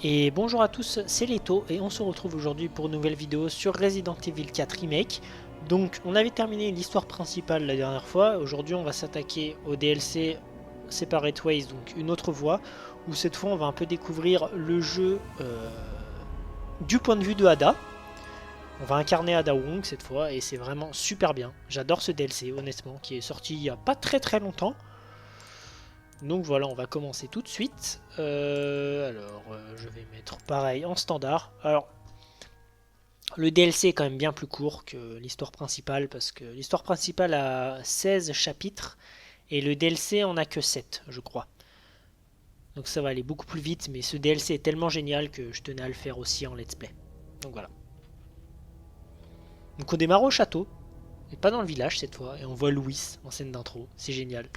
Et bonjour à tous, c'est Leto et on se retrouve aujourd'hui pour une nouvelle vidéo sur Resident Evil 4 Remake. Donc on avait terminé l'histoire principale la dernière fois, aujourd'hui on va s'attaquer au DLC Separate Ways, donc une autre voie, où cette fois on va un peu découvrir le jeu du point de vue de Ada. On va incarner Ada Wong cette fois et c'est vraiment super bien. J'adore ce DLC honnêtement, qui est sorti il n'y a pas très longtemps. Donc voilà, on va commencer tout de suite. Je vais mettre pareil en standard. Alors, le DLC est quand même bien plus court que l'histoire principale, parce que l'histoire principale a 16 chapitres, et le DLC en a que 7, je crois. Donc ça va aller beaucoup plus vite, mais ce DLC est tellement génial que je tenais à le faire aussi en let's play. Donc voilà. Donc on démarre au château, et pas dans le village cette fois, et on voit Louis en scène d'intro, c'est génial.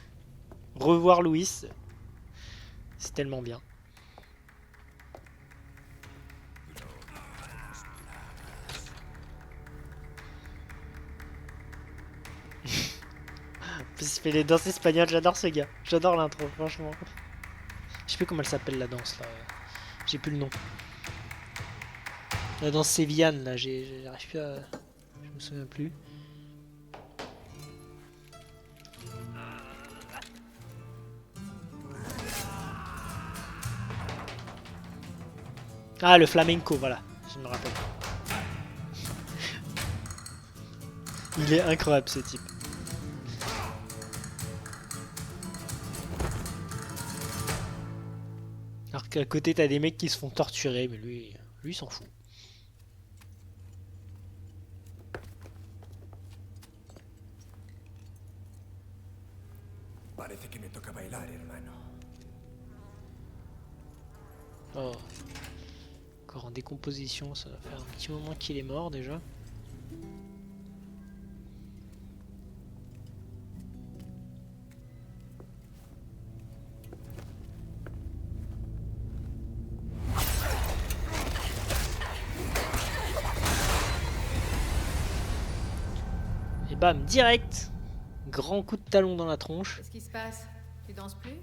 Revoir Louis, c'est tellement bien. Il fait les danses espagnoles, j'adore ce gars. J'adore l'intro, franchement. Je sais plus comment elle s'appelle la danse là. J'ai plus le nom. La danse sévillane là, j'arrive plus à... Je me souviens plus. Ah, le flamenco, voilà, je me rappelle. Il est incroyable ce type. Alors qu'à côté t'as des mecs qui se font torturer, mais lui s'en fout. Parece que me toca bailar, hermano. Oh. Encore en décomposition, ça va faire un petit moment qu'il est mort déjà. Et bam, direct. Grand coup de talon dans la tronche. Qu'est-ce qui se passe? Tu danses plus?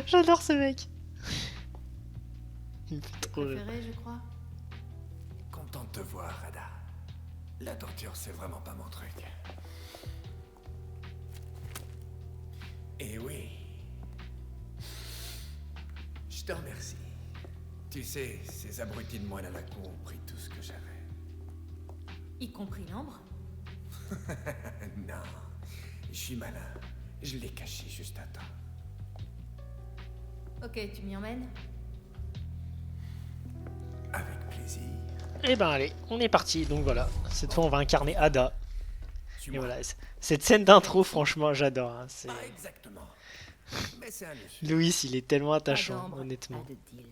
J'adore ce mec. Il me fait trop rire. Préféré, je crois. Content de te voir, Ada. La torture, c'est vraiment pas mon truc. Et oui. Je te remercie. Tu sais, ces abrutis de moines à la con ont pris tout ce que j'avais. Y compris l'ambre? Non, je suis malin. Je l'ai caché juste à temps. Ok, tu m'y emmènes? Avec plaisir. Et ben allez, on est parti. Donc voilà, cette fois on va incarner Ada. Et Suis-moi. voilà, cette scène d'intro, franchement, j'adore. Hein. Pas exactement. Mais c'est un lustre. Louis, il est tellement Pas attachant, d'ambre, honnêtement. pas de deal.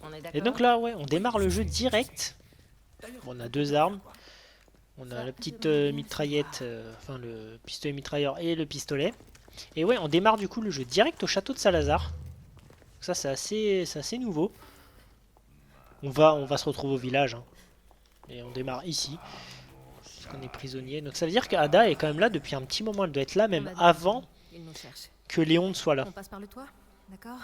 On est Et d'accord? donc là, ouais, on démarre le jeu direct. D'ailleurs, On a deux armes. On a Ça, la petite j'aimerais bien mitraillette, enfin le pistolet mitrailleur et le pistolet. Et ouais, on démarre du coup le jeu direct au château de Salazar. Ça, c'est assez nouveau. On va se retrouver au village. Hein. Et on démarre ici. Parce qu'on est prisonnier. Donc ça veut dire qu'Ada est quand même là depuis un petit moment. Elle doit être là On même a des avant raisons. Ils nous cherchent. que Léon ne soit là. On passe par le toit? D'accord?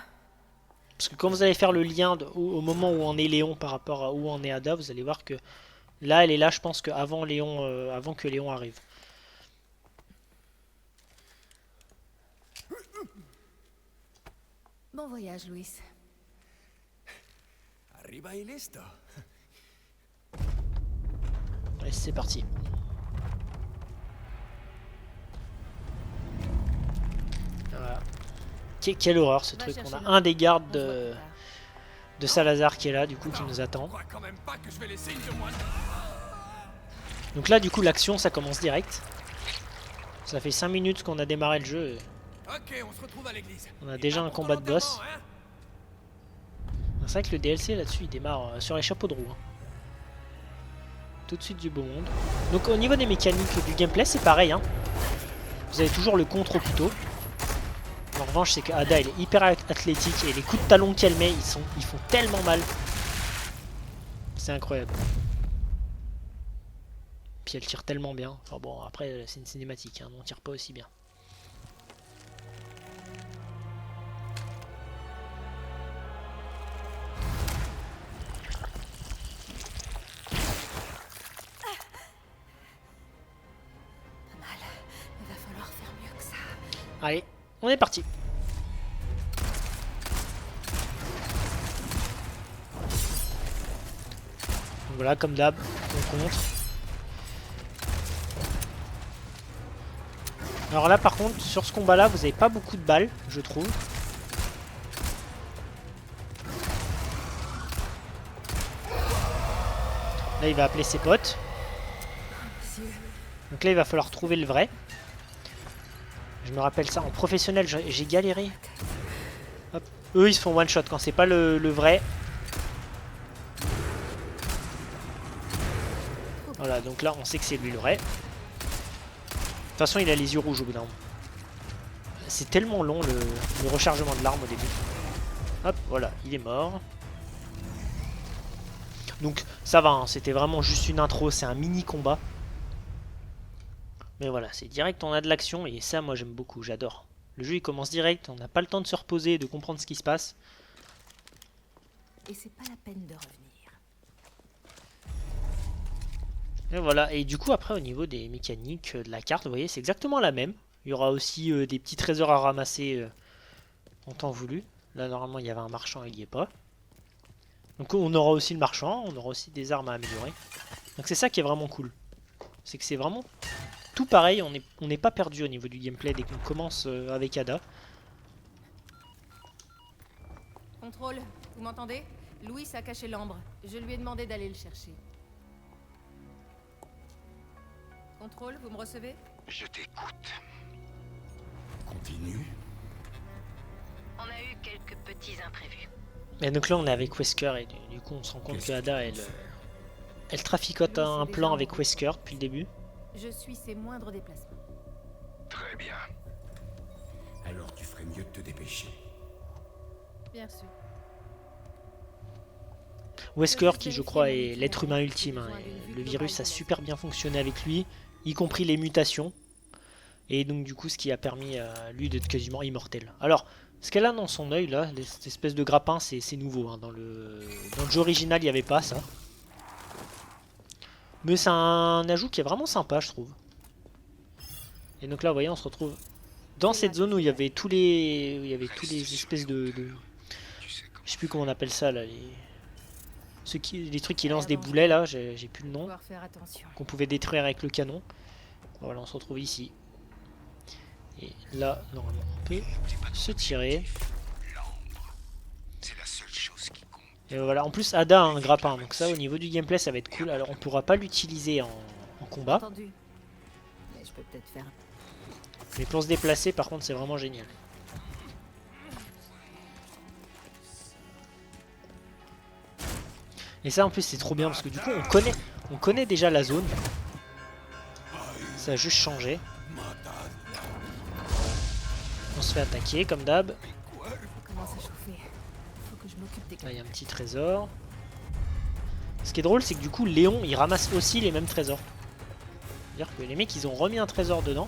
Parce que quand vous allez faire le lien au moment où en est Léon par rapport à où en est Ada, vous allez voir que là, elle est là, je pense qu'avant Léon, avant que Léon arrive. Bon voyage, Louis. Arriba y listo. Allez, c'est parti. Voilà. Quelle horreur ce truc. On a un des gardes de Salazar qui est là, du coup, qui nous attend. Je crois quand même pas que je vais les signes de moi. Donc là, du coup, l'action, ça commence direct. Ça fait 5 minutes qu'on a démarré le jeu. Et Ok, on se retrouve à l'église. on a déjà un combat de boss. C'est vrai que le DLC là-dessus, il démarre sur les chapeaux de roue. Hein. Tout de suite du beau monde. Donc au niveau des mécaniques du gameplay, c'est pareil. Hein. Vous avez toujours le contre au couteau. En revanche, c'est que Ada, elle est hyper athlétique et les coups de talon qu'elle met, ils font tellement mal. C'est incroyable. Puis elle tire tellement bien. Enfin bon, après c'est une cinématique, hein, on tire pas aussi bien. Pas mal. Il va falloir faire mieux que ça. Allez, on est parti. Donc voilà, comme d'hab, on contre. Alors là par contre, sur ce combat là, vous avez pas beaucoup de balles, je trouve. Là il va appeler ses potes. Donc là il va falloir trouver le vrai. Je me rappelle ça, en professionnel j'ai galéré. Hop. Eux ils se font one shot quand c'est pas le vrai. Voilà, donc là on sait que c'est lui le vrai. De toute façon, il a les yeux rouges au bout d'un moment. C'est tellement long le rechargement de l'arme au début. Hop, voilà, il est mort. Donc ça va, hein, c'était vraiment juste une intro, c'est un mini combat. Mais voilà, c'est direct, on a de l'action et ça moi j'aime beaucoup, j'adore. Le jeu il commence direct, on n'a pas le temps de se reposer et de comprendre ce qui se passe. Et c'est pas la peine de revenir. Et voilà, et du coup après au niveau des mécaniques de la carte, vous voyez c'est exactement la même. Il y aura aussi des petits trésors à ramasser en temps voulu. Là normalement il y avait un marchand, il n'y est pas. Donc on aura aussi le marchand, on aura aussi des armes à améliorer. Donc c'est ça qui est vraiment cool. C'est que c'est vraiment tout pareil, on n'est pas perdu au niveau du gameplay dès qu'on commence avec Ada. Contrôle, vous m'entendez? Louis a caché l'ambre. Je lui ai demandé d'aller le chercher. Contrôle, vous me recevez? Je t'écoute. Continue. On a eu quelques petits imprévus. Et donc là on est avec Wesker et du coup on se rend compte que Ada elle traficote un plan avec Wesker depuis le début. Je suis ses moindres déplacements. Très bien. Alors tu ferais mieux de te dépêcher. Bien sûr. Wesker qui je crois est l'être humain ultime, hein, et le virus a super bien fonctionné avec lui, y compris les mutations. Et donc du coup ce qui a permis à lui d'être quasiment immortel. Alors ce qu'elle a dans son œil là, cette espèce de grappin, c'est nouveau, hein. Dans le jeu original il n'y avait pas ça. Mais c'est un ajout qui est vraiment sympa je trouve. Et donc là vous voyez on se retrouve dans cette zone où il y avait tous les, espèces de... Je sais plus comment on appelle ça là, les trucs qui lancent des boulets là, j'ai plus le nom. Faire attention. Qu'on pouvait détruire avec le canon. Voilà, on se retrouve ici. Et là, normalement, on peut se tirer. C'est la seule chose qui compte. Et voilà, en plus Ada a un grappin, donc ça au niveau du gameplay ça va être cool. Alors on pourra pas l'utiliser en combat. Entendu. Mais je peux peut-être faire. Mais pour se déplacer par contre c'est vraiment génial. Et ça en plus c'est trop bien parce que du coup on connaît déjà la zone. Ça a juste changé. On se fait attaquer comme d'hab. Ça commence à chauffer. Faut que je m'occupe des Là il y a un petit trésor. Ce qui est drôle c'est que du coup Léon il ramasse aussi les mêmes trésors. C'est-à-dire que les mecs ils ont remis un trésor dedans.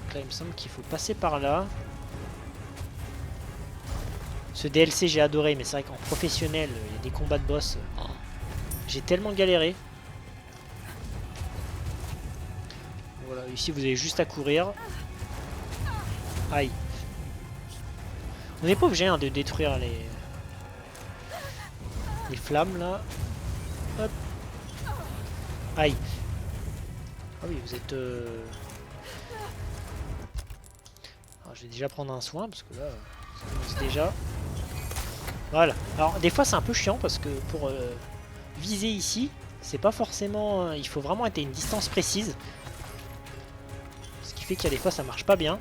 Donc là il me semble qu'il faut passer par là. Ce DLC j'ai adoré, mais c'est vrai qu'en professionnel il y a des combats de boss. J'ai tellement galéré. Voilà, ici vous avez juste à courir. Aïe. On n'est pas obligé hein, de détruire les flammes là. Hop. Aïe. Ah oui, vous êtes... Alors, je vais déjà prendre un soin parce que là, ça commence déjà. Voilà. Alors des fois c'est un peu chiant parce que pour viser ici, c'est pas forcément... il faut vraiment être à une distance précise. Ce qui fait qu'il y a des fois ça marche pas bien.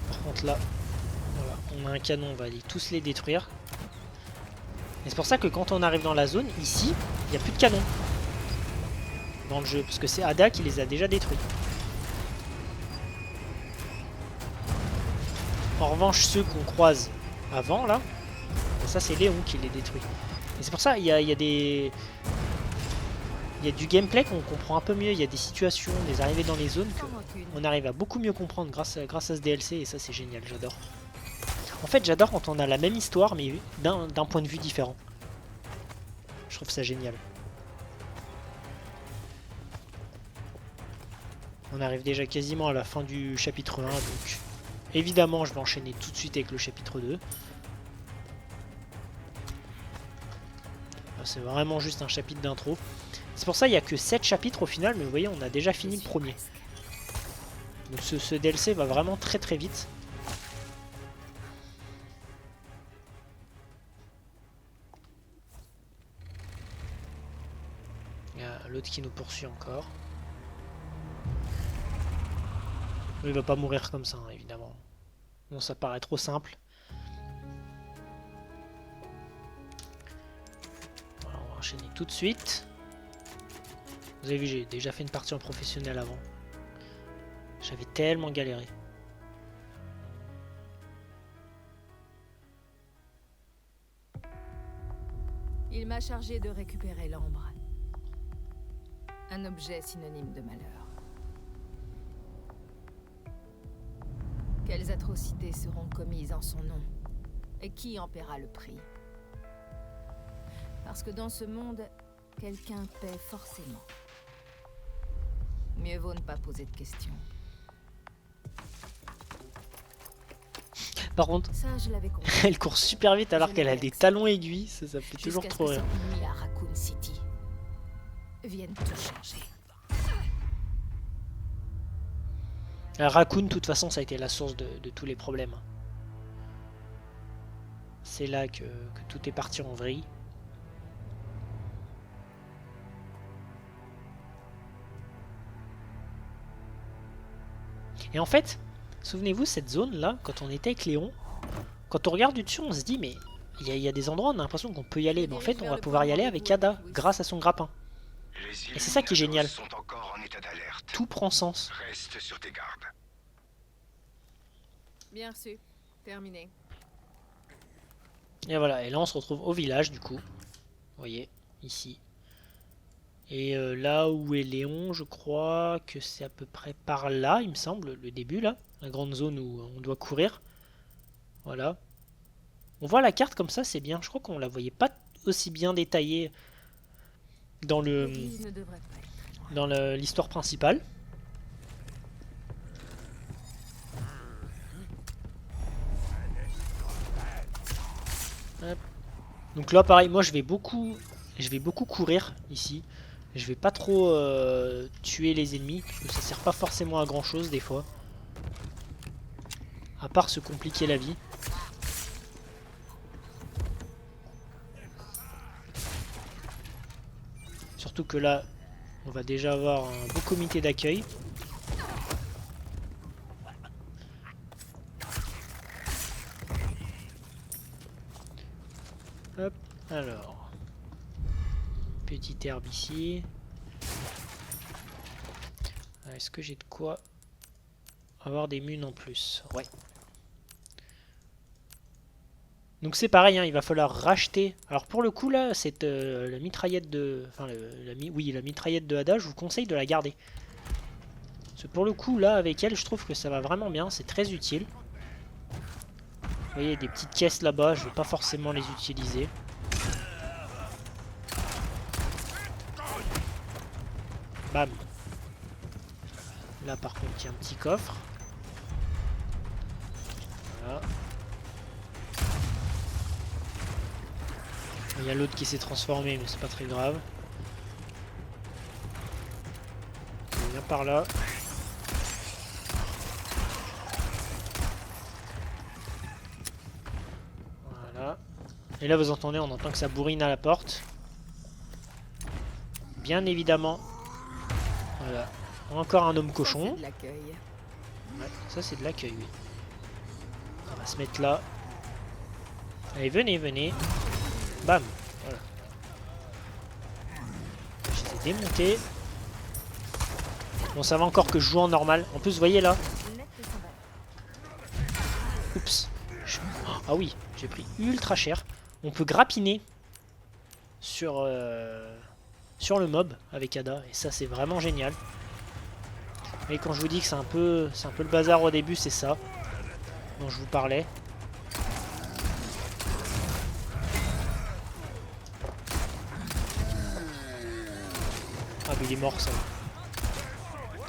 Par contre là, voilà, on a un canon, on va aller tous les détruire. Et c'est pour ça que quand on arrive dans la zone, ici, il n'y a plus de canon dans le jeu, parce que c'est Ada qui les a déjà détruits. En revanche, ceux qu'on croise avant là. Et ça c'est Léon qui les détruit. Et c'est pour ça il y a des... Il y a du gameplay qu'on comprend un peu mieux, il y a des situations, des arrivées dans les zones qu'on arrive à beaucoup mieux comprendre grâce à ce DLC et ça c'est génial, j'adore. En fait j'adore quand on a la même histoire mais d'un point de vue différent. Je trouve ça génial. On arrive déjà quasiment à la fin du chapitre 1 donc évidemment je vais enchaîner tout de suite avec le chapitre 2. C'est vraiment juste un chapitre d'intro. C'est pour ça qu'il n'y a que 7 chapitres au final, mais vous voyez, on a déjà fini le premier. Donc ce DLC va vraiment très très vite. Il y a l'autre qui nous poursuit encore. Il va pas mourir comme ça, hein, évidemment. Bon, ça paraît trop simple. Voilà, on va enchaîner tout de suite. Vous avez vu, j'ai déjà fait une partie en professionnel avant. J'avais tellement galéré. Il m'a chargé de récupérer l'ambre. Un objet synonyme de malheur. Quelles atrocités seront commises en son nom? Et qui en paiera le prix? Parce que dans ce monde, quelqu'un paie forcément. Mieux vaut ne pas poser de questions. Par contre, Ça, je l'avais compris. elle court super vite alors qu'elle a des talons aiguilles, ça fait toujours trop rire. Jusqu'à ce que cette nuit à Raccoon City vienne tout changer. Raccoon, de toute façon, ça a été la source de tous les problèmes. C'est là que tout est parti en vrille. Et en fait, souvenez-vous, cette zone-là, quand on était avec Léon, quand on regarde du dessus, on se dit, mais il y a des endroits où on a l'impression qu'on peut y aller. Mais en fait, on va pouvoir y aller avec Ada, grâce à son grappin. Et c'est ça qui est génial. Sont encore en état d'alerte. Tout prend sens. Reste sur tes gardes. Bien reçu. Terminé. Et voilà, et là on se retrouve au village du coup. Vous voyez, ici. Et là où est Léon, je crois que c'est à peu près par là, il me semble, le début là. La grande zone où on doit courir. Voilà. On voit la carte comme ça, c'est bien. Je crois qu'on la voyait pas aussi bien détaillée dans L'église ne devrait pas être. dans l'histoire principale. Hop. Donc là pareil, moi je vais beaucoup courir ici. Je vais pas trop tuer les ennemis parce que ça sert pas forcément à grand chose des fois. À part se compliquer la vie. Surtout que là, on va déjà avoir un beau comité d'accueil. Hop, alors. Petite herbe ici. Est-ce que j'ai de quoi avoir des munes en plus? Ouais. Donc c'est pareil, hein, il va falloir racheter. Alors pour le coup là, c'est la mitraillette de... Enfin, la mitraillette de Ada, je vous conseille de la garder. Parce que pour le coup là, avec elle, je trouve que ça va vraiment bien, c'est très utile. Vous voyez, des petites caisses là-bas, je ne vais pas forcément les utiliser. Bam. Là par contre, il y a un petit coffre. Voilà. Il y a l'autre qui s'est transformé, mais c'est pas très grave. On vient par là. Voilà. Et là, vous entendez, on entend que ça bourrine à la porte. Bien évidemment. Voilà. Encore un homme cochon. Ouais, ça c'est de l'accueil, oui. On va se mettre là. Allez, venez, venez. Bam, voilà. Je les ai démontés. Bon, ça va encore que je joue en normal. En plus, vous voyez là. Oups. Ah oui, J'ai pris ultra cher. On peut grappiner sur le mob avec Ada. Et ça, c'est vraiment génial. Mais quand je vous dis que c'est un peu le bazar au début, c'est ça dont je vous parlais. Ah mais il est mort ça.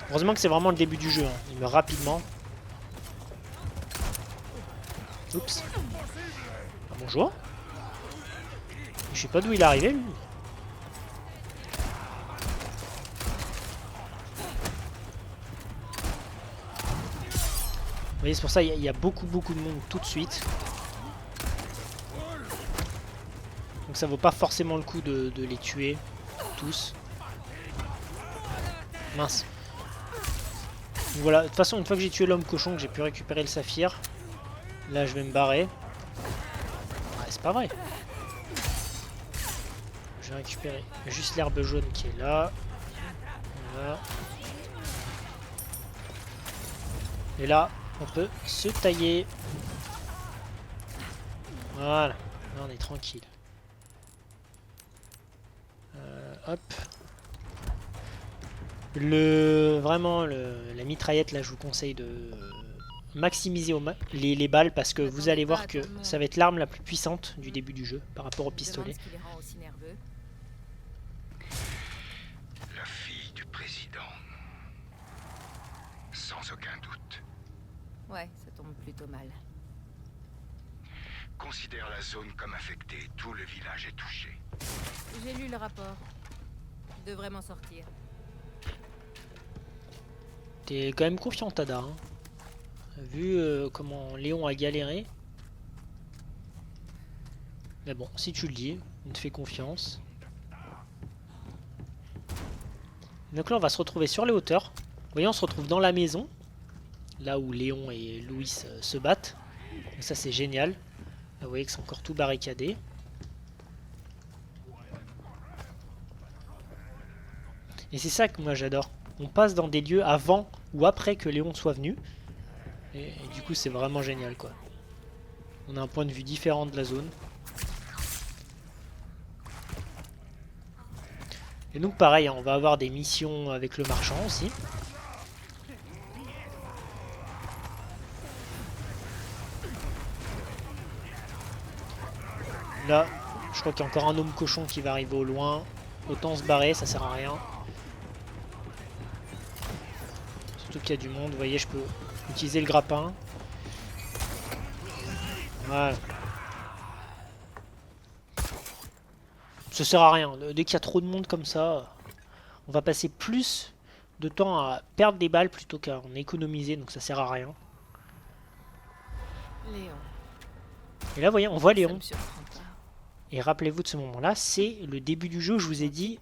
Heureusement que c'est vraiment le début du jeu, hein. Il meurt rapidement. Oups. Ah, bonjour. Je sais pas d'où il est arrivé lui. Vous voyez, c'est pour ça qu'il y a beaucoup de monde tout de suite. Donc ça vaut pas forcément le coup de les tuer tous. Mince. Donc voilà, de toute façon, une fois que j'ai tué l'homme cochon, que j'ai pu récupérer le saphir, là je vais me barrer. Ah, c'est pas vrai. Je vais récupérer juste l'herbe jaune qui est là. Voilà. Et là, on peut se tailler. Voilà. Là, on est tranquille. Hop. Vraiment, la mitraillette, là, je vous conseille de maximiser les balles parce que vous allez voir que ça va être l'arme la plus puissante du début du jeu par rapport au pistolet. La fille du président. Sans aucun doute. Ouais, ça tombe plutôt mal. Considère la zone comme affectée. Tout le village est touché. J'ai lu le rapport. Je devrais m'en sortir. T'es quand même confiant, Ada. Hein. Vu comment Léon a galéré. Mais bon, si tu le dis, on te fait confiance. Donc là, on va se retrouver sur les hauteurs. Vous voyez, on se retrouve dans la maison. Là où Léon et Louis se battent. Donc ça, c'est génial. Là, vous voyez que c'est encore tout barricadé. Et c'est ça que moi j'adore. On passe dans des lieux avant ou après que Léon soit venu. Et du coup c'est vraiment génial quoi. On a un point de vue différent de la zone. Et donc pareil, on va avoir des missions avec le marchand aussi. Là, je crois qu'il y a encore un homme cochon qui va arriver au loin. Autant se barrer, ça sert à rien. Surtout qu'il y a du monde, vous voyez, je peux utiliser le grappin. Voilà. Ça sert à rien. Dès qu'il y a trop de monde comme ça, on va passer plus de temps à perdre des balles plutôt qu'à en économiser, donc ça sert à rien. Léon. Et là, vous voyez, on voit Ça Léon. me surprend pas. Et rappelez-vous de ce moment-là, c'est le début du jeu, je vous ai dit.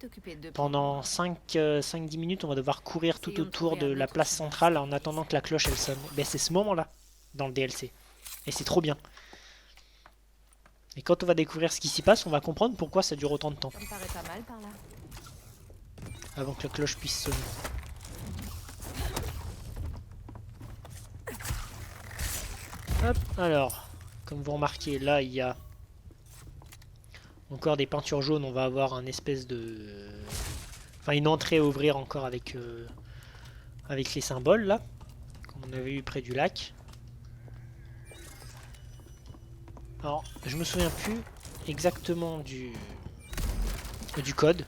Pendant 5-10 minutes, on va devoir courir tout autour de la place centrale en attendant que la cloche elle sonne. Ben, c'est ce moment-là, dans le DLC. Et c'est trop bien. Et quand on va découvrir ce qui s'y passe, on va comprendre pourquoi ça dure autant de temps. Ça me paraît pas mal par là. Avant que la cloche puisse sonner. Hop, alors, comme vous remarquez, là il y a encore des peintures jaunes, on va avoir un espèce de... Enfin une entrée à ouvrir encore avec les symboles là, comme on avait eu près du lac. Alors, je me souviens plus exactement du code.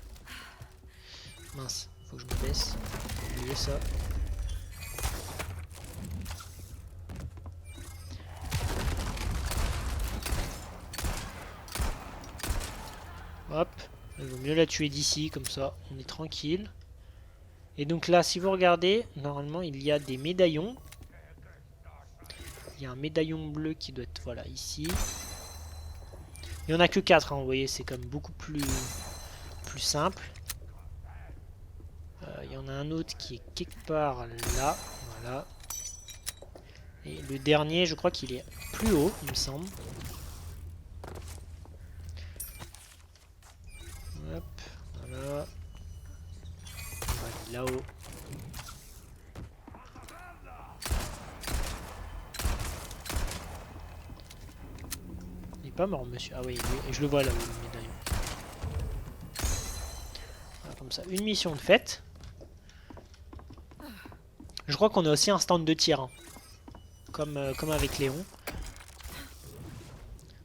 Mince, faut que je me baisse. J'ai oublié ça. Hop, il vaut mieux la tuer d'ici, comme ça on est tranquille. Et donc là, si vous regardez, normalement il y a des médaillons. Il y a un médaillon bleu qui doit être, voilà, ici. Il n'y en a que 4, hein, vous voyez, c'est quand même beaucoup plus simple. Il y en a un autre qui est quelque part là, voilà. Et le dernier, je crois qu'il est plus haut, il me semble. Hop, voilà. On va aller là-haut. pas mort, monsieur. Ah oui, et je le vois là, le médaillon. Voilà, comme ça, une mission de faite. Je crois qu'on a aussi un stand de tir, hein. Comme avec Léon.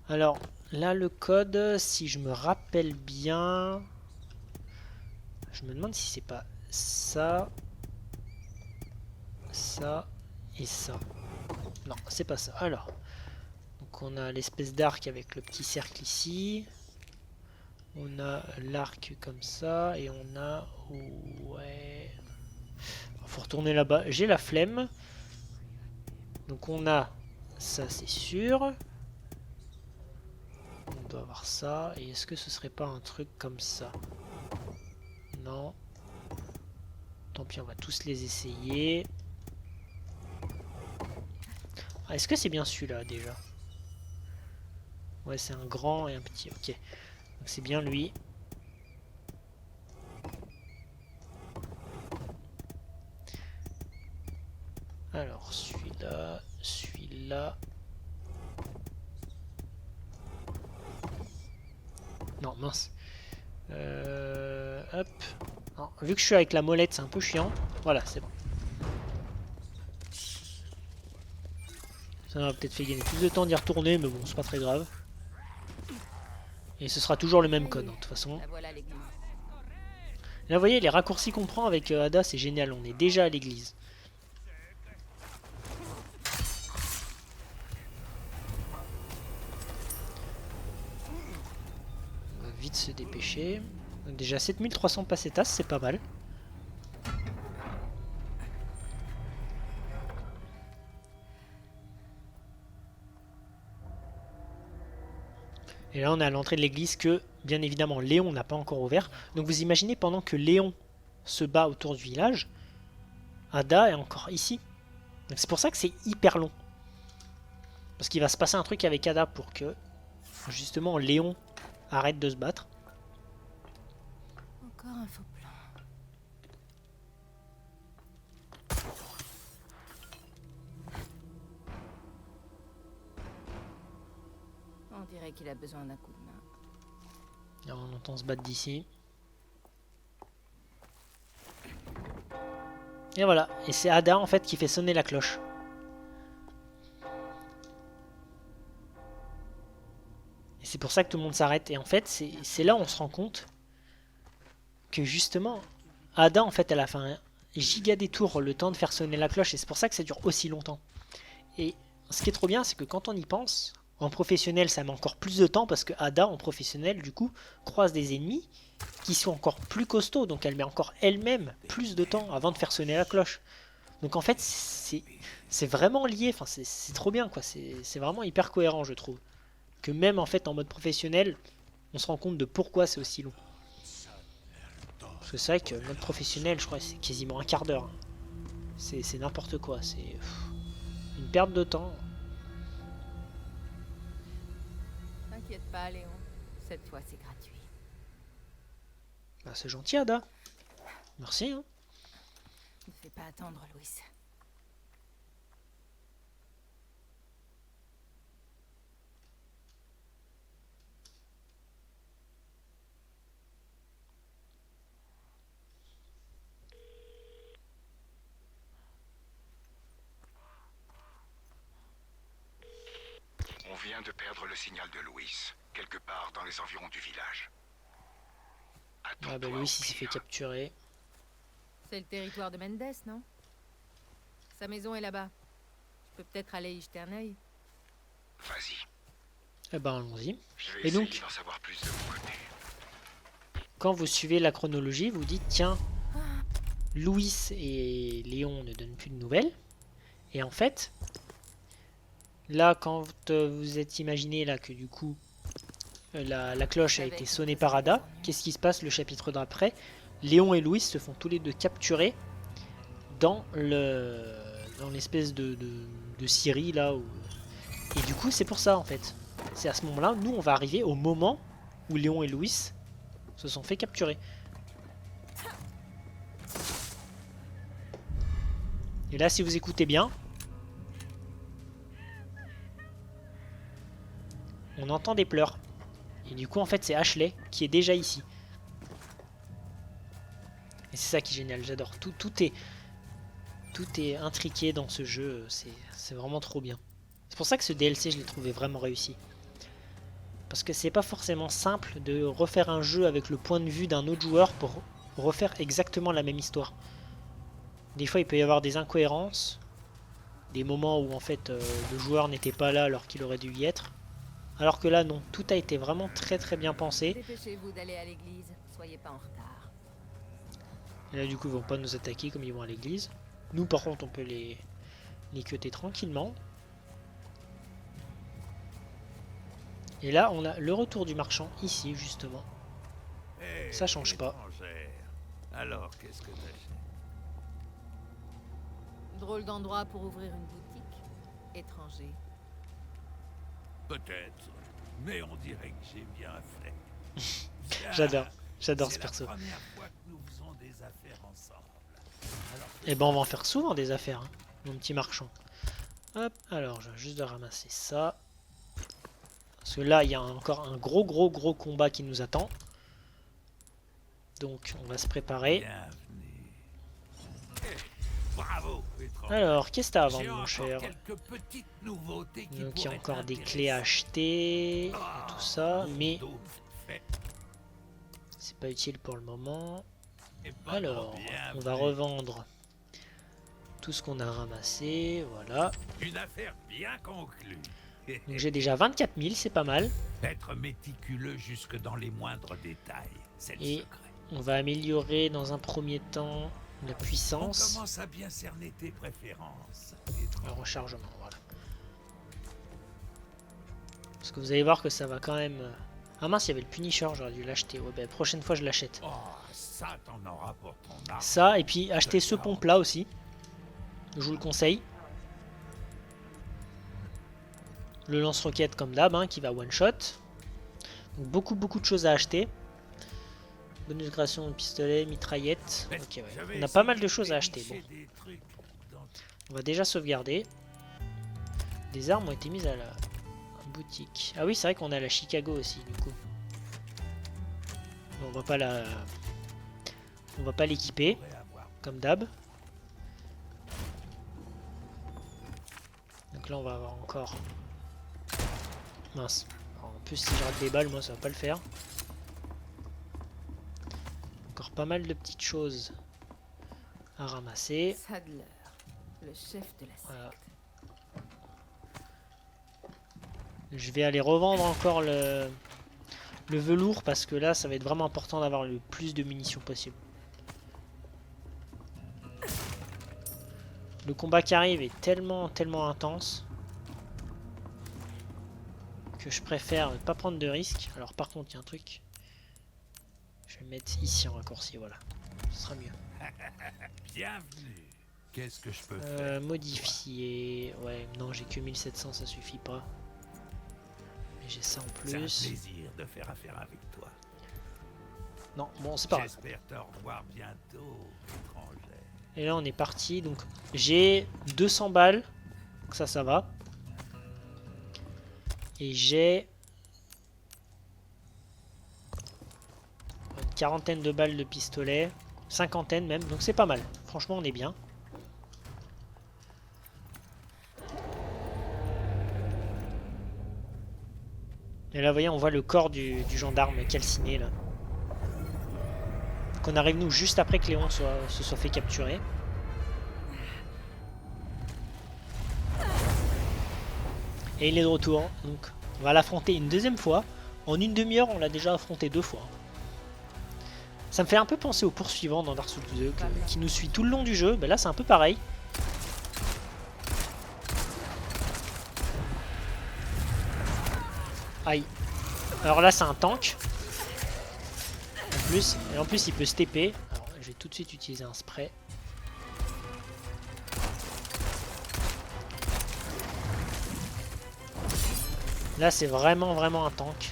Alors, là, le code, si je me rappelle bien... Je me demande si c'est pas ça, ça et ça. Non, c'est pas ça. Alors, donc on a l'espèce d'arc avec le petit cercle ici. On a l'arc comme ça et on a... Ouais... Faut retourner là-bas. J'ai la flemme. Donc on a ça, c'est sûr. On doit avoir ça. Et est-ce que ce serait pas un truc comme ça? Non. Tant pis, on va tous les essayer. Ah, est-ce que c'est bien celui-là déjà? Ouais, c'est un grand et un petit. Ok. Donc c'est bien lui. Alors, celui-là, celui-là. Non, mince. Hop. Non, vu que je suis avec la molette, c'est un peu chiant. Voilà, c'est bon. Ça m'a peut-être fait gagner plus de temps d'y retourner, mais bon, c'est pas très grave. Et ce sera toujours le même code, hein, de toute façon. Là, vous voyez, les raccourcis qu'on prend avec Ada, c'est génial. On est déjà à l'église. On va vite se dépêcher. Déjà 7300 pesetas, c'est pas mal. Et là on est à l'entrée de l'église que, bien évidemment, Léon n'a pas encore ouvert. Donc vous imaginez, pendant que Léon se bat autour du village, Ada est encore ici. Donc c'est pour ça que c'est hyper long. Parce qu'il va se passer un truc avec Ada pour que, justement, Léon arrête de se battre. Encore un faux plan. On dirait qu'il a besoin d'un coup de main. Là, on entend se battre d'ici. Et voilà. Et c'est Ada, en fait, qui fait sonner la cloche. Et c'est pour ça que tout le monde s'arrête. Et en fait, c'est là où on se rend compte que, justement, Ada, en fait, elle a fait un giga détour le temps de faire sonner la cloche. Et c'est pour ça que ça dure aussi longtemps. Et ce qui est trop bien, c'est que quand on y pense... En professionnel, ça met encore plus de temps parce que Ada, en professionnel, du coup, croise des ennemis qui sont encore plus costauds. Donc elle met encore elle-même plus de temps avant de faire sonner la cloche. Donc en fait, c'est vraiment lié. Enfin, c'est trop bien, quoi. C'est vraiment hyper cohérent, je trouve. Que même, en fait, en mode professionnel, on se rend compte de pourquoi c'est aussi long. Parce que c'est vrai que mode professionnel, je crois que c'est quasiment un quart d'heure. C'est n'importe quoi. C'est une perte de temps. T'inquiète pas, Léon. Cette fois, c'est gratuit. Bah, c'est gentil, Ada. Merci, hein. Ne fais pas attendre, Louis. On vient de perdre le signal de Louis, quelque part dans les environs du village. Ah bah Louis il s'est fait capturer. C'est le territoire de Mendes, non? Sa maison est là-bas. Je peux peut-être aller y jeter un œil. Vas-y. Eh ben allons-y. Je vais Et essayer donc, d'en savoir plus de mon côté. quand vous suivez la chronologie, vous dites tiens, Louis et Léon ne donnent plus de nouvelles. Et en fait, là quand vous êtes imaginé là que du coup la cloche a été sonnée par Ada, qu'est-ce qui se passe le chapitre d'après? Léon et Louis se font tous les deux capturer dans l'espèce de scierie là où... Et du coup c'est pour ça en fait. C'est à ce moment-là, nous on va arriver au moment où Léon et Louis se sont fait capturer. Et là si vous écoutez bien, on entend des pleurs. Et du coup en fait c'est Ashley qui est déjà ici. Et c'est ça qui est génial, j'adore. Tout est intriqué dans ce jeu, c'est vraiment trop bien. C'est pour ça que ce DLC je l'ai trouvé vraiment réussi. Parce que c'est pas forcément simple de refaire un jeu avec le point de vue d'un autre joueur pour refaire exactement la même histoire. Des fois il peut y avoir des incohérences, des moments où en fait le joueur n'était pas là alors qu'il aurait dû y être. Alors que là non, tout a été vraiment très bien pensé. Dépêchez-vous d'aller à l'église, soyez pas en retard. Et là du coup ils vont pas nous attaquer comme ils vont à l'église. Nous par contre on peut les cuter tranquillement. Et là on a le retour du marchand ici justement. Hey, ça change pas. Alors qu'est-ce que t'achètes? Drôle d'endroit pour ouvrir une boutique. Étranger. Peut-être, mais on dirait que j'ai bien fait. J'adore ce perso. C'est la première fois que nous faisons des affaires ensemble. Et ben on va en faire souvent des affaires, hein, mon petit marchand. Hop, alors je vais juste de ramasser ça. Parce que là il y a encore un gros combat qui nous attend. Donc on va se préparer. Bienvenue. Bravo, étrange. Alors, qu'est-ce que t'as à vendre J'ai mon encore cher? quelques petites nouveautés qui Donc il y a pourraient encore des t'intéresser. clés à acheter, et tout ça, mais Tout fait. c'est pas utile pour le moment. Et bon, Alors, on va bienvenue. revendre tout ce qu'on a ramassé, voilà. Une affaire bien conclue. Donc j'ai déjà 24 000, c'est pas mal. Être méticuleux jusque dans les moindres détails, c'est le Et secret. on va améliorer dans un premier temps la On puissance, commence à bien cerner tes préférences. le rechargement, voilà. Parce que vous allez voir que ça va quand même... Ah mince, il y avait le Punisher, j'aurais dû l'acheter. Ouais, bah, prochaine fois je l'achète. Oh, ça t'en auras pour ton argent. Ça, et puis acheter ce pompe là aussi. Je vous le conseille. Le lance-roquette comme d'hab, hein, qui va one shot. Donc beaucoup de choses à acheter. Bonus création de pistolet, mitraillette. Ok, ouais. On a pas mal de choses à acheter. Bon, on va déjà sauvegarder. Des armes ont été mises à la boutique. Ah oui, c'est vrai qu'on a la Chicago aussi, du coup. Bon, on va pas l'équiper, comme d'hab. Donc là, on va avoir encore... Mince. Alors, en plus, si je rate des balles, moi, ça va pas le faire. Encore pas mal de petites choses à ramasser. Sadler, le chef de la secte. Voilà. Je vais aller revendre encore le velours parce que là, ça va être vraiment important d'avoir le plus de munitions possible. Le combat qui arrive est tellement intense que je préfère ne pas prendre de risques. Alors par contre, il y a un truc. Je vais le mettre ici en raccourci, voilà. Ce sera mieux. Bienvenue. Qu'est-ce que je peux faire? Modifier... Ouais, non, j'ai que 1700, ça suffit pas. Mais j'ai ça en C'est un plus. plaisir de faire affaire avec toi. Non, bon, c'est pas grave. J'espère te revoir bientôt, étrangère. Et là on est parti, donc j'ai 200 balles, donc ça va. Et j'ai une quarantaine de balles de pistolet, cinquantaine même, donc c'est pas mal. Franchement on est bien. Et là vous voyez on voit le corps du gendarme calciné là. On arrive nous juste après que Léon se soit fait capturer. Et il est de retour, donc on va l'affronter une deuxième fois. En une demi-heure on l'a déjà affronté 2 fois. Ça me fait un peu penser au poursuivant dans Dark Souls 2 qui nous suit tout le long du jeu. Ben là c'est un peu pareil. Aïe. Alors là c'est un tank. En plus il peut se TP. Alors je vais tout de suite utiliser un spray. Là c'est vraiment un tank.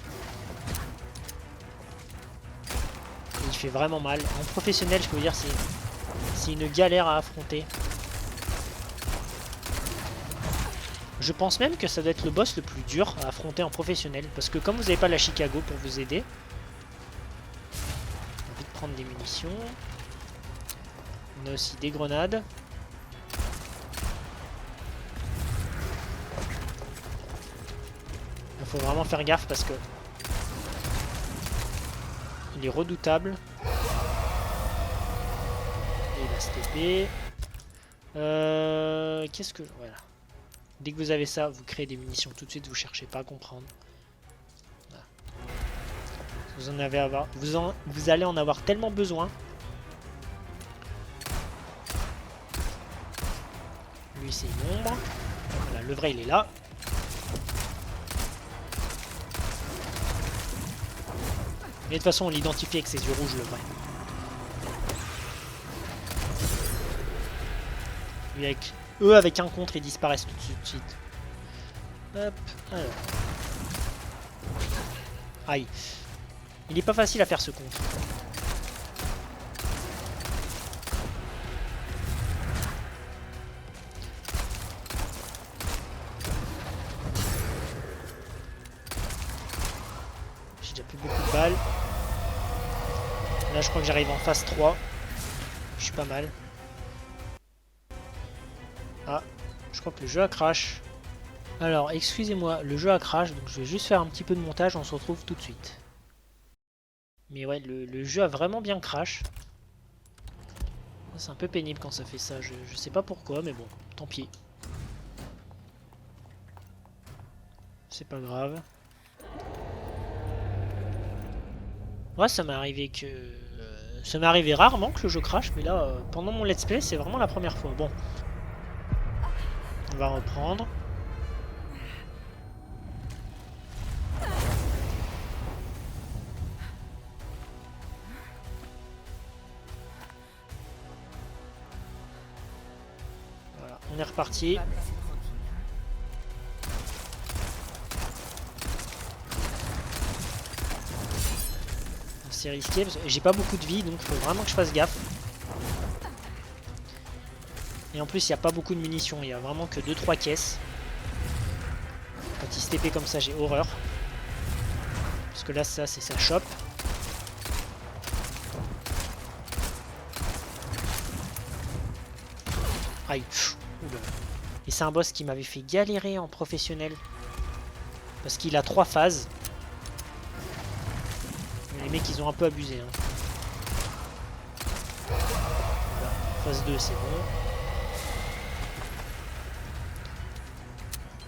Et il fait vraiment mal. En professionnel je peux vous dire c'est une galère à affronter. Je pense même que ça doit être le boss le plus dur à affronter en professionnel. Parce que comme vous n'avez pas la Chicago pour vous aider, on va vite prendre des munitions. On a aussi des grenades. Il faut vraiment faire gaffe parce que il est redoutable. Et il va stopper. Qu'est-ce que... Voilà. Dès que vous avez ça, vous créez des munitions tout de suite, vous cherchez pas à comprendre. Voilà. Vous allez en avoir tellement besoin. Lui c'est une ombre. Voilà, le vrai il est là. Mais de toute façon on l'identifie avec ses yeux rouges le vrai. Lui avec... Eux avec un contre ils disparaissent tout de suite. Hop, alors. Aïe. Il est pas facile à faire ce contre. J'ai déjà plus beaucoup de balles. Là je crois que j'arrive en phase 3. Je suis pas mal. Ah, je crois que le jeu a crash. Alors, excusez-moi, le jeu a crash, donc je vais juste faire un petit peu de montage, on se retrouve tout de suite. Mais ouais, le jeu a vraiment bien crash. C'est un peu pénible quand ça fait ça, je sais pas pourquoi, mais bon, tant pis. C'est pas grave. Ouais, ça m'est arrivé que... ça m'est arrivé rarement que le jeu crash, mais là, pendant mon let's play, c'est vraiment la première fois. Bon. On va reprendre. Voilà, on est reparti. C'est risqué parce que j'ai pas beaucoup de vie, donc il faut vraiment que je fasse gaffe. Et en plus, il n'y a pas beaucoup de munitions, il y a vraiment que 2-3 caisses. Quand il se TP comme ça, j'ai horreur. Parce que là, ça, c'est sa chope. Aïe. Oula. Et c'est un boss qui m'avait fait galérer en professionnel. Parce qu'il a 3 phases. Les mecs, ils ont un peu abusé. Hein. Voilà. Phase 2, c'est bon.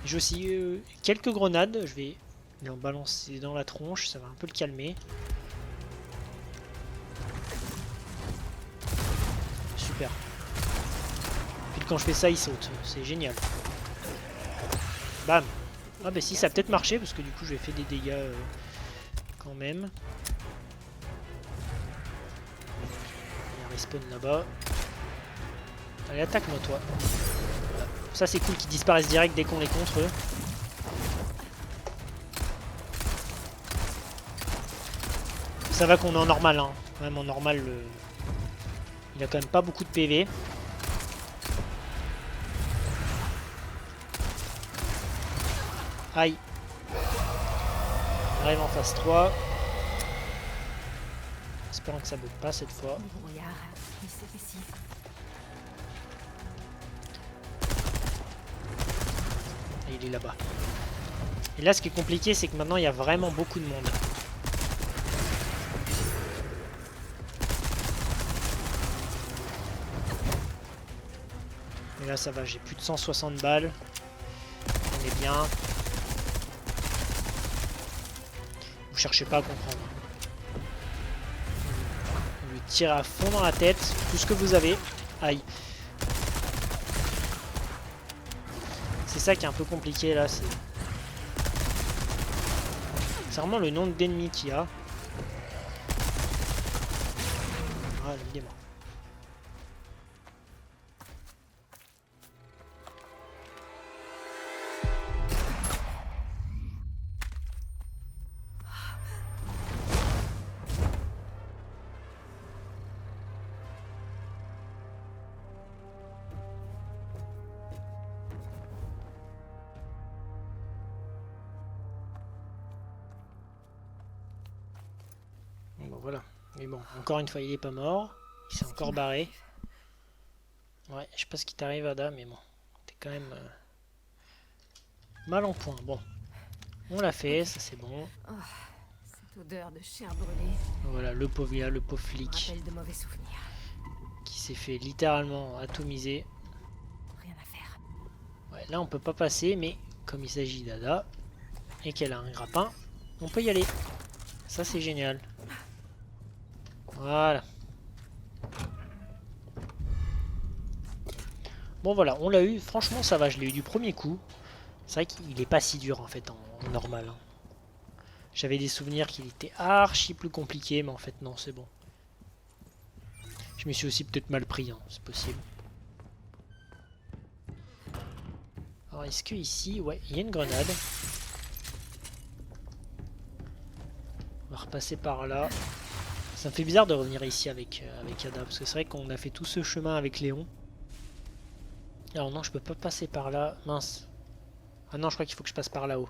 J'ai aussi quelques grenades, je vais lui en balancer dans la tronche, ça va un peu le calmer. Super. Puis quand je fais ça, il saute, c'est génial. Bam. Ah bah si, ça a peut-être marché parce que du coup j'ai fait des dégâts quand même. Il y a un respawn là-bas. Allez, attaque-moi toi. Ça c'est cool qu'ils disparaissent direct dès qu'on les contre eux. Ça va qu'on est en normal, hein. Même en normal, il a quand même pas beaucoup de PV. Aïe. On arrive en phase 3. Espérons que ça bug pas cette fois. Et il est là-bas. Et là, ce qui est compliqué, c'est que maintenant, il y a vraiment beaucoup de monde. Mais là, ça va, j'ai plus de 160 balles. On est bien. Vous cherchez pas à comprendre. Vous lui tirez à fond dans la tête, tout ce que vous avez. Aïe. C'est ça qui est un peu compliqué là, c'est vraiment le nombre d'ennemis qu'il y a. Ah, il est mort. voilà. Mais bon, encore une fois, il est pas mort. Il s'est encore barré. Ouais, je sais pas ce qui t'arrive, Ada, mais bon. T'es quand même mal en point. Bon. On l'a fait, ça c'est bon. Oh, cette odeur de chair brûlée Voilà, le pauvre gars, le pauvre me flic rappelle de mauvais souvenirs. qui s'est fait littéralement atomiser. Rien à faire. Ouais, là on peut pas passer, mais comme il s'agit d'Ada et qu'elle a un grappin, on peut y aller. Ça c'est génial. Voilà. Bon voilà, on l'a eu. Franchement ça va, je l'ai eu du premier coup. C'est vrai qu'il est pas si dur en fait en normal. Hein. J'avais des souvenirs qu'il était archi plus compliqué, mais en fait non, c'est bon. Je me suis aussi peut-être mal pris, hein, c'est possible. Alors est-ce que ici, ouais, il y a une grenade. On va repasser par là. Ça me fait bizarre de revenir ici avec Ada, parce que c'est vrai qu'on a fait tout ce chemin avec Léon. Alors non, je peux pas passer par là, mince. Ah non, je crois qu'il faut que je passe par là-haut.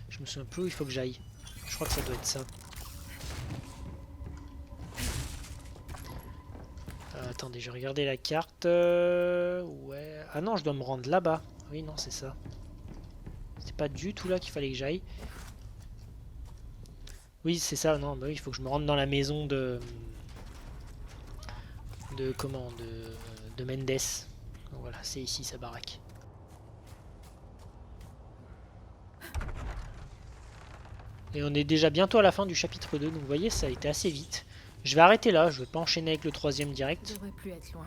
Je me souviens plus où il faut que j'aille. Je crois que ça doit être ça. Attendez, je vais regarder la carte. Ouais. Ah non, je dois me rendre là-bas. Oui, non, c'est ça. C'est pas du tout là qu'il fallait que j'aille. Oui, c'est ça. Non, bah oui, il faut que je me rende dans la maison de comment de Mendes. Donc voilà, c'est ici sa baraque. Et on est déjà bientôt à la fin du chapitre 2, donc vous voyez, ça a été assez vite. Je vais arrêter là, je vais pas enchaîner avec le troisième direct. Ça devrait plus être loin.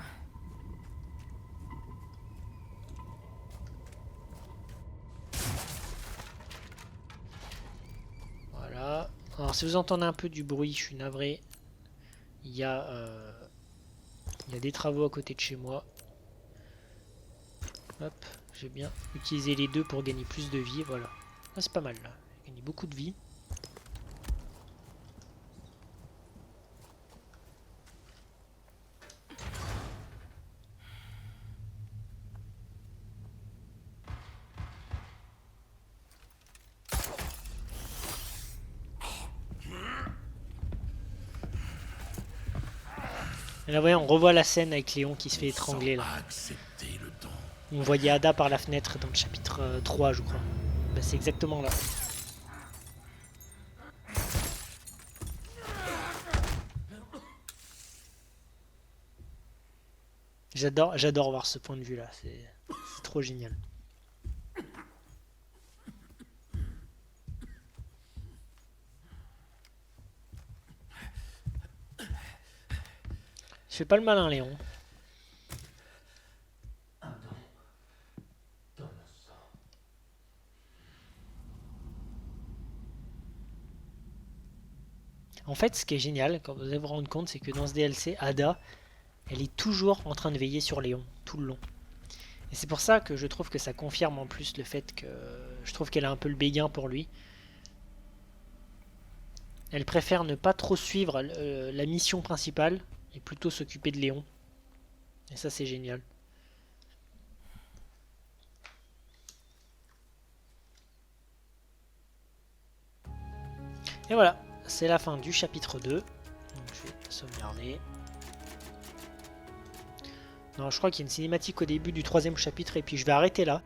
Voilà. Alors si vous entendez un peu du bruit, je suis navré. Il y a des travaux à côté de chez moi. Hop, j'ai bien utilisé les deux pour gagner plus de vie, voilà. Ah, c'est pas mal là, j'ai gagné beaucoup de vie. Et là, voyez, on revoit la scène avec Léon qui se fait étrangler là. On voyait Ada par la fenêtre dans le chapitre 3, je crois. Bah, c'est exactement là. J'adore voir ce point de vue là, c'est trop génial. Je fais pas le malin, Léon. En fait, ce qui est génial, quand vous allez vous rendre compte, c'est que dans ce DLC, Ada, elle est toujours en train de veiller sur Léon, tout le long. Et c'est pour ça que je trouve que ça confirme en plus le fait que je trouve qu'elle a un peu le béguin pour lui. Elle préfère ne pas trop suivre la mission principale et plutôt s'occuper de Léon. Et ça, c'est génial. Et voilà, c'est la fin du chapitre 2. Donc, je vais sauvegarder. Non, je crois qu'il y a une cinématique au début du troisième chapitre et puis je vais arrêter là.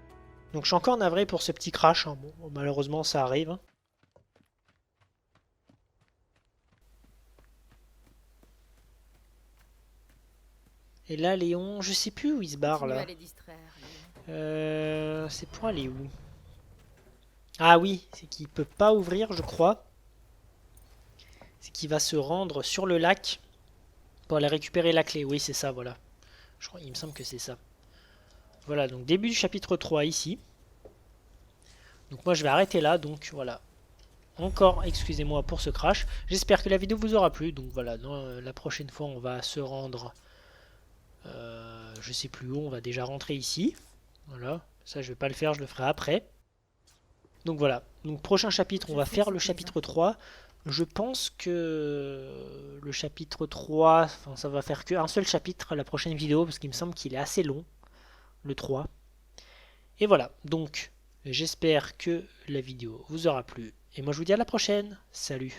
Donc je suis encore navré pour ce petit crash. Hein. Bon, malheureusement, ça arrive. Hein. Et là, Léon, je sais plus où il se barre Continue là. à les distraire, Léon. C'est pour aller où? Ah oui, c'est qu'il peut pas ouvrir, je crois. C'est qu'il va se rendre sur le lac pour aller récupérer la clé. Oui, c'est ça, voilà. Je crois, il me semble que c'est ça. Voilà, donc début du chapitre 3 ici. Donc moi je vais arrêter là, donc voilà. Encore, excusez-moi pour ce crash. J'espère que la vidéo vous aura plu. Donc voilà, la prochaine fois on va se rendre... je sais plus où, on va déjà rentrer ici. Voilà, ça je vais pas le faire, je le ferai après. Donc voilà, donc prochain chapitre, on va faire le chapitre 3. Je pense que le chapitre 3, enfin, ça va faire qu'un seul chapitre la prochaine vidéo, parce qu'il me semble qu'il est assez long, le 3. Et voilà, donc j'espère que la vidéo vous aura plu. Et moi je vous dis à la prochaine, salut!